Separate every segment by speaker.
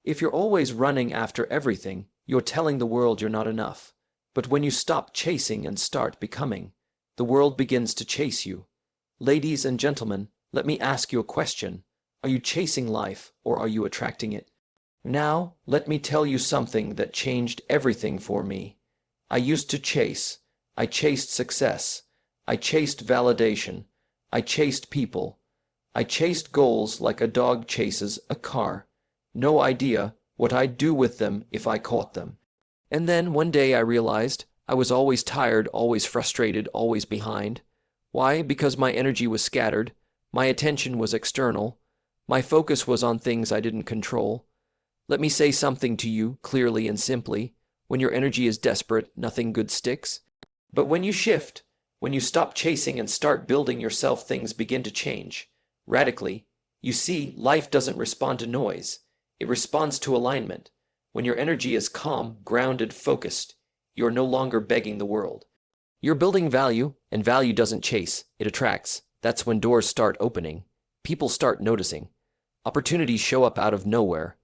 Speaker 1: If you're always running after everything, you're telling the world you're not enough. But when you stop chasing and start becoming, the world begins to chase you. Ladies and gentlemen, let me ask you a question. Are you chasing life or are you attracting it? Now, let me tell you something that changed everything for me. I used to chase. I chased success. I chased validation. I chased people. I chased goals like a dog chases a car. No idea what I'd do with them if I caught them. And then one day I realized I was always tired, always frustrated, always behind. Why? Because my energy was scattered, my attention was external, my focus was on things I didn't control. Let me say something to you clearly and simply. When your energy is desperate, nothing good sticks. But when you shift, when you stop chasing and start building yourself, things begin to change. Radically. You see, life doesn't respond to noise. It responds to alignment. When your energy is calm, grounded, focused, you're no longer begging the world. You're building value, and value doesn't chase, it attracts. That's when doors start opening. People start noticing. Opportunities show up out of nowhere.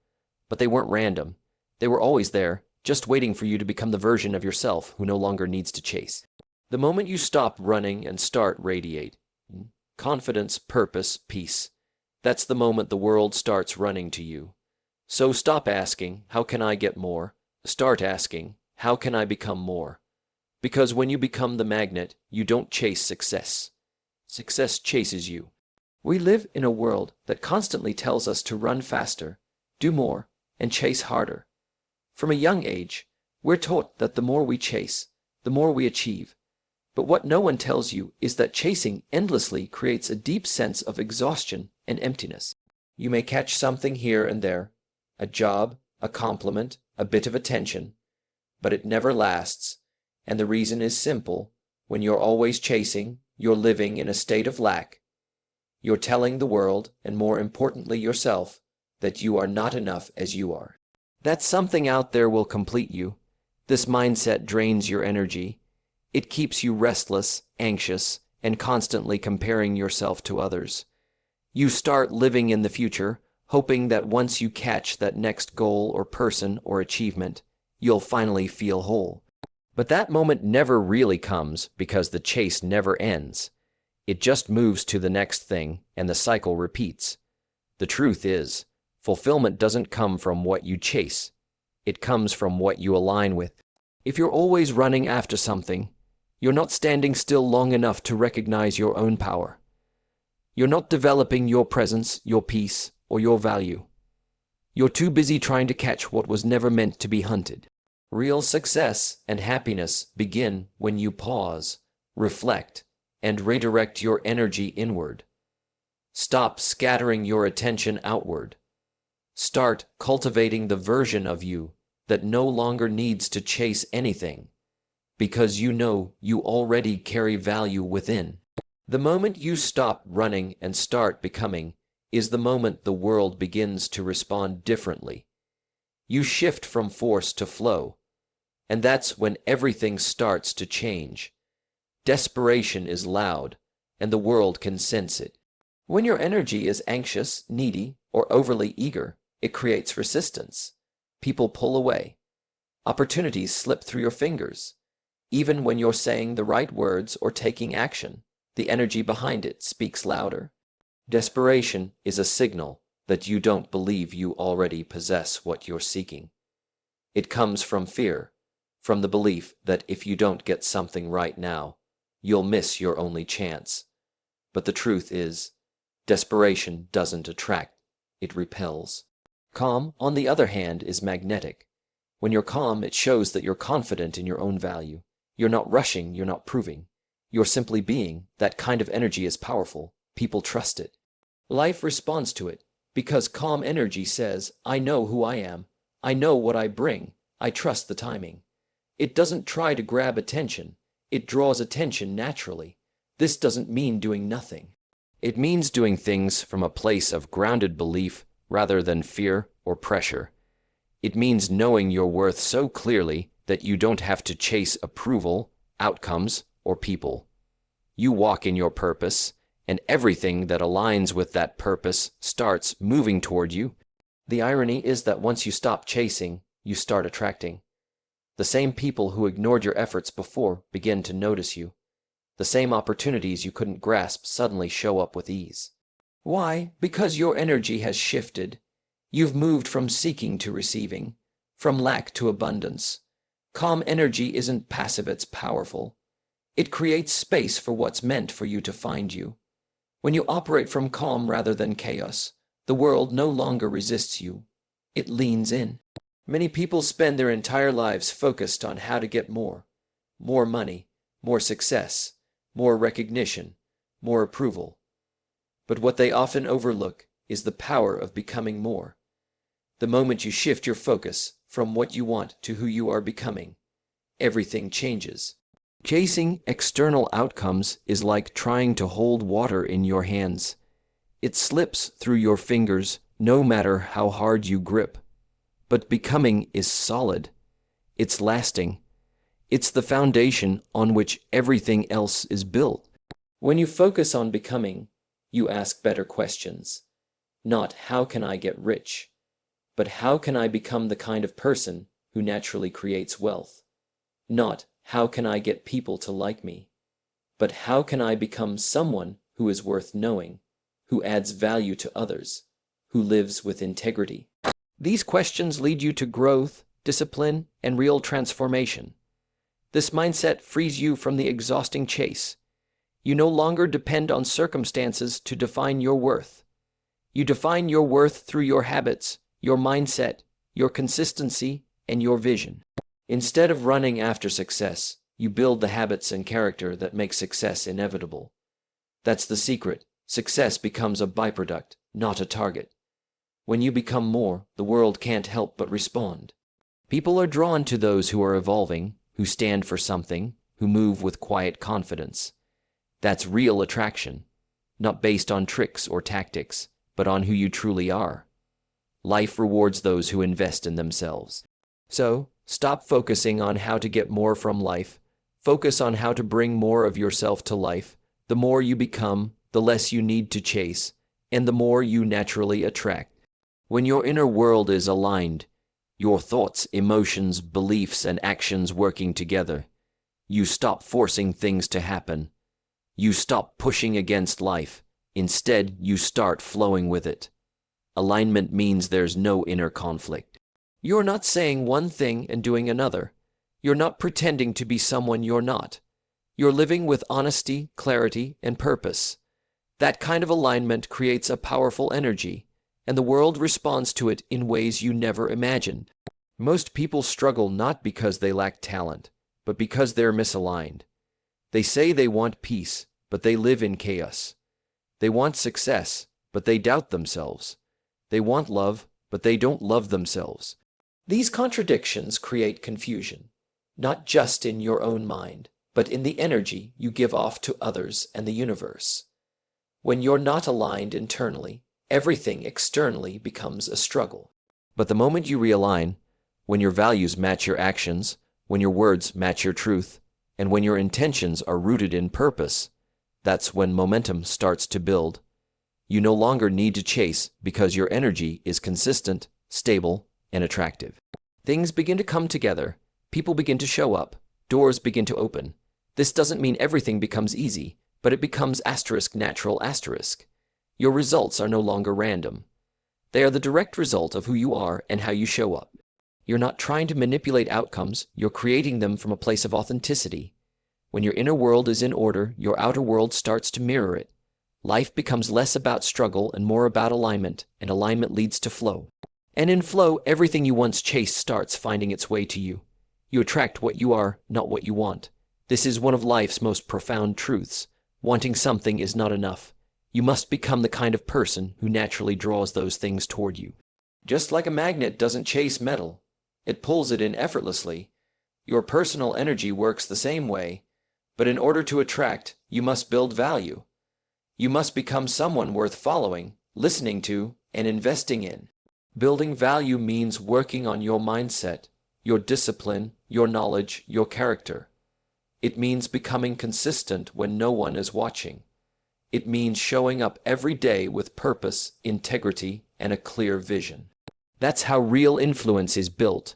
Speaker 1: But they weren't random. They were always there, just waiting for you to become the version of yourself who no longer needs to chase. The moment you stop running and start radiate. Confidence, purpose, peace. That's the moment the world starts running to you. So stop asking, how can I get more? Start asking, how can I become more? Because when you become the magnet, you don't chase success. Success chases you. We live in a world that constantly tells us to run faster, do more, and chase harder. From a young age, we're taught that the more we chase, the more we achieve. But what no one tells you is that chasing endlessly creates a deep sense of exhaustion and emptiness. You may catch something here and there, a job, a compliment, a bit of attention, but it never lasts, and the reason is simple. When you're always chasing, you're living in a state of lack. You're telling the world, and more importantly yourself, that you are not enough as you are. That something out there will complete you. This mindset drains your energy. It keeps you restless, anxious, and constantly comparing yourself to others. You start living in the future, hoping that once you catch that next goal or person or achievement, you'll finally feel whole. But that moment never really comes because the chase never ends. It just moves to the next thing, and the cycle repeats. The truth is, fulfillment doesn't come from what you chase. It comes from what you align with. If you're always running after something, you're not standing still long enough to recognize your own power. You're not developing your presence, your peace, or your value. You're too busy trying to catch what was never meant to be hunted. Real success and happiness begin when you pause, reflect, and redirect your energy inward. Stop scattering your attention outward. Start cultivating the version of you that no longer needs to chase anything, because you know you already carry value within. The moment you stop running and start becoming is the moment the world begins to respond differently. You shift from force to flow, and that's when everything starts to change. Desperation is loud, and the world can sense it. When your energy is anxious, needy, or overly eager, it creates resistance. People pull away. Opportunities slip through your fingers. Even when you're saying the right words or taking action, the energy behind it speaks louder. Desperation is a signal that you don't believe you already possess what you're seeking. It comes from fear, from the belief that if you don't get something right now, you'll miss your only chance. But the truth is, desperation doesn't attract, it repels. Calm, on the other hand, is magnetic. When you're calm, it shows that you're confident in your own value. You're not rushing, you're not proving. You're simply being. That kind of energy is powerful. People trust it. Life responds to it, because calm energy says, I know who I am. I know what I bring. I trust the timing. It doesn't try to grab attention. It draws attention naturally. This doesn't mean doing nothing. It means doing things from a place of grounded belief rather than fear or pressure. It means knowing your worth so clearly that you don't have to chase approval, outcomes, or people. You walk in your purpose, and everything that aligns with that purpose starts moving toward you. The irony is that once you stop chasing, you start attracting. The same people who ignored your efforts before begin to notice you. The same opportunities you couldn't grasp suddenly show up with ease. Why? Because your energy has shifted. You've moved from seeking to receiving, from lack to abundance. Calm energy isn't passive, it's powerful. It creates space for what's meant for you to find you. When you operate from calm rather than chaos, the world no longer resists you. It leans in. Many people spend their entire lives focused on how to get more. More money, more success, more recognition, more approval. But what they often overlook is the power of becoming more. The moment you shift your focus from what you want to who you are becoming, everything changes. Chasing external outcomes is like trying to hold water in your hands. It slips through your fingers no matter how hard you grip. But becoming is solid. It's lasting. It's the foundation on which everything else is built. When you focus on becoming, you ask better questions. Not how can I get rich, but how can I become the kind of person who naturally creates wealth? Not how can I get people to like me, but how can I become someone who is worth knowing, who adds value to others, who lives with integrity? These questions lead you to growth, discipline, and real transformation. This mindset frees you from the exhausting chase. You no longer depend on circumstances to define your worth. You define your worth through your habits, your mindset, your consistency, and your vision. Instead of running after success, you build the habits and character that make success inevitable. That's the secret. Success becomes a byproduct, not a target. When you become more, the world can't help but respond. People are drawn to those who are evolving, who stand for something, who move with quiet confidence. That's real attraction, not based on tricks or tactics, but on who you truly are. Life rewards those who invest in themselves. So, stop focusing on how to get more from life. Focus on how to bring more of yourself to life. The more you become, the less you need to chase, and the more you naturally attract. When your inner world is aligned, your thoughts, emotions, beliefs, and actions working together, you stop forcing things to happen. You stop pushing against life. Instead, you start flowing with it. Alignment means there's no inner conflict. You're not saying one thing and doing another. You're not pretending to be someone you're not. You're living with honesty, clarity, and purpose. That kind of alignment creates a powerful energy, and the world responds to it in ways you never imagined. Most people struggle not because they lack talent, but because they're misaligned. They say they want peace, but they live in chaos. They want success, but they doubt themselves. They want love, but they don't love themselves. These contradictions create confusion, not just in your own mind, but in the energy you give off to others and the universe. When you're not aligned internally, everything externally becomes a struggle. But the moment you realign, when your values match your actions, when your words match your truth, and when your intentions are rooted in purpose, that's when momentum starts to build. You no longer need to chase because your energy is consistent, stable, and attractive. Things begin to come together, people begin to show up, doors begin to open. This doesn't mean everything becomes easy, but it becomes natural. Your results are no longer random. They are the direct result of who you are and how you show up. You're not trying to manipulate outcomes, you're creating them from a place of authenticity. When your inner world is in order, your outer world starts to mirror it. Life becomes less about struggle and more about alignment, and alignment leads to flow. And in flow, everything you once chased starts finding its way to you. You attract what you are, not what you want. This is one of life's most profound truths. Wanting something is not enough. You must become the kind of person who naturally draws those things toward you. Just like a magnet doesn't chase metal, it pulls it in effortlessly. Your personal energy works the same way, but in order to attract, you must build value. You must become someone worth following, listening to, and investing in. Building value means working on your mindset, your discipline, your knowledge, your character. It means becoming consistent when no one is watching. It means showing up every day with purpose, integrity, and a clear vision. That's how real influence is built,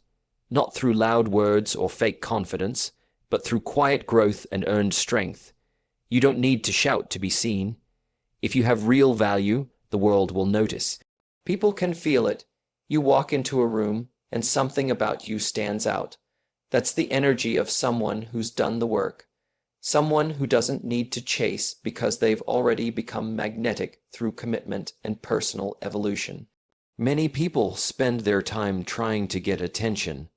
Speaker 1: not through loud words or fake confidence, but through quiet growth and earned strength. You don't need to shout to be seen. If you have real value, the world will notice. People can feel it. You walk into a room and something about you stands out. That's the energy of someone who's done the work. Someone who doesn't need to chase because they've already become magnetic through commitment and personal evolution. Many people spend their time trying to get attention,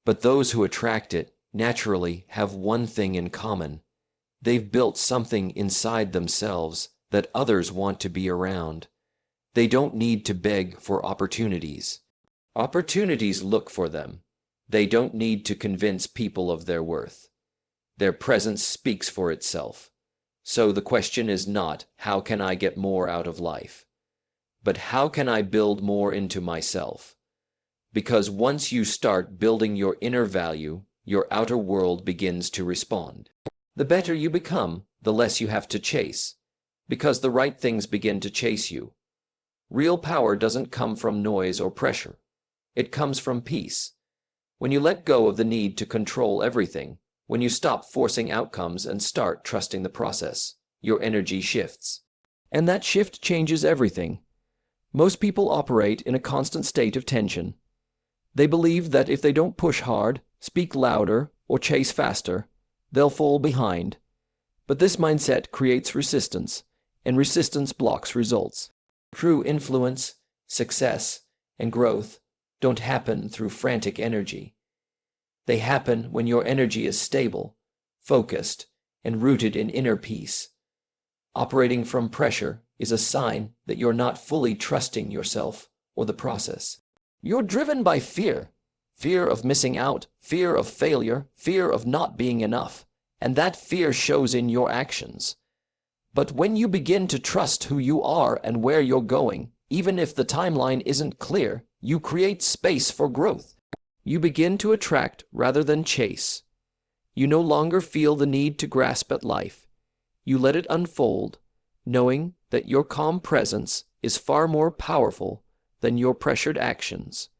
Speaker 1: but those who attract it naturally have one thing in common. They've built something inside themselves that others want to be around. They don't need to beg for opportunities. Opportunities look for them. They don't need to convince people of their worth. Their presence speaks for itself. So the question is not, how can I get more out of life? But how can I build more into myself? Because once you start building your inner value, your outer world begins to respond. The better you become, the less you have to chase, because the right things begin to chase you. Real power doesn't come from noise or pressure. It comes from peace. When you let go of the need to control everything, when you stop forcing outcomes and start trusting the process, your energy shifts. And that shift changes everything. Most people operate in a constant state of tension. They believe that if they don't push hard, speak louder, or chase faster, they'll fall behind. But this mindset creates resistance, and resistance blocks results. True influence, success, and growth don't happen through frantic energy. They happen when your energy is stable, focused, and rooted in inner peace. Operating from pressure is a sign that you're not fully trusting yourself or the process. You're driven by fear. Fear of missing out, fear of failure, fear of not being enough. And that fear shows in your actions. But when you begin to trust who you are and where you're going, even if the timeline isn't clear, you create space for growth. You begin to attract rather than chase. You no longer feel the need to grasp at life. You let it unfold, knowing that your calm presence is far more powerful than your pressured actions.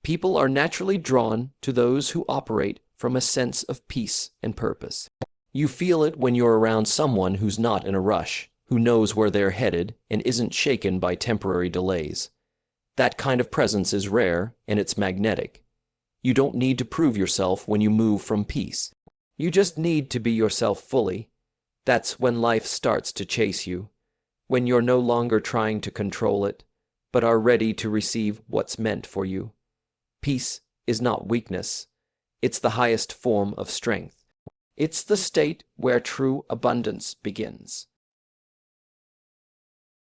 Speaker 1: People are naturally drawn to those who operate from a sense of peace and purpose. You feel it when you're around someone who's not in a rush, who knows where they're headed and isn't shaken by temporary delays. That kind of presence is rare and it's magnetic. You don't need to prove yourself when you move from peace. You just need to be yourself fully. That's when life starts to chase you, when you're no longer trying to control it, but are ready to receive what's meant for you. Peace is not weakness. It's the highest form of strength. It's the state where true abundance begins.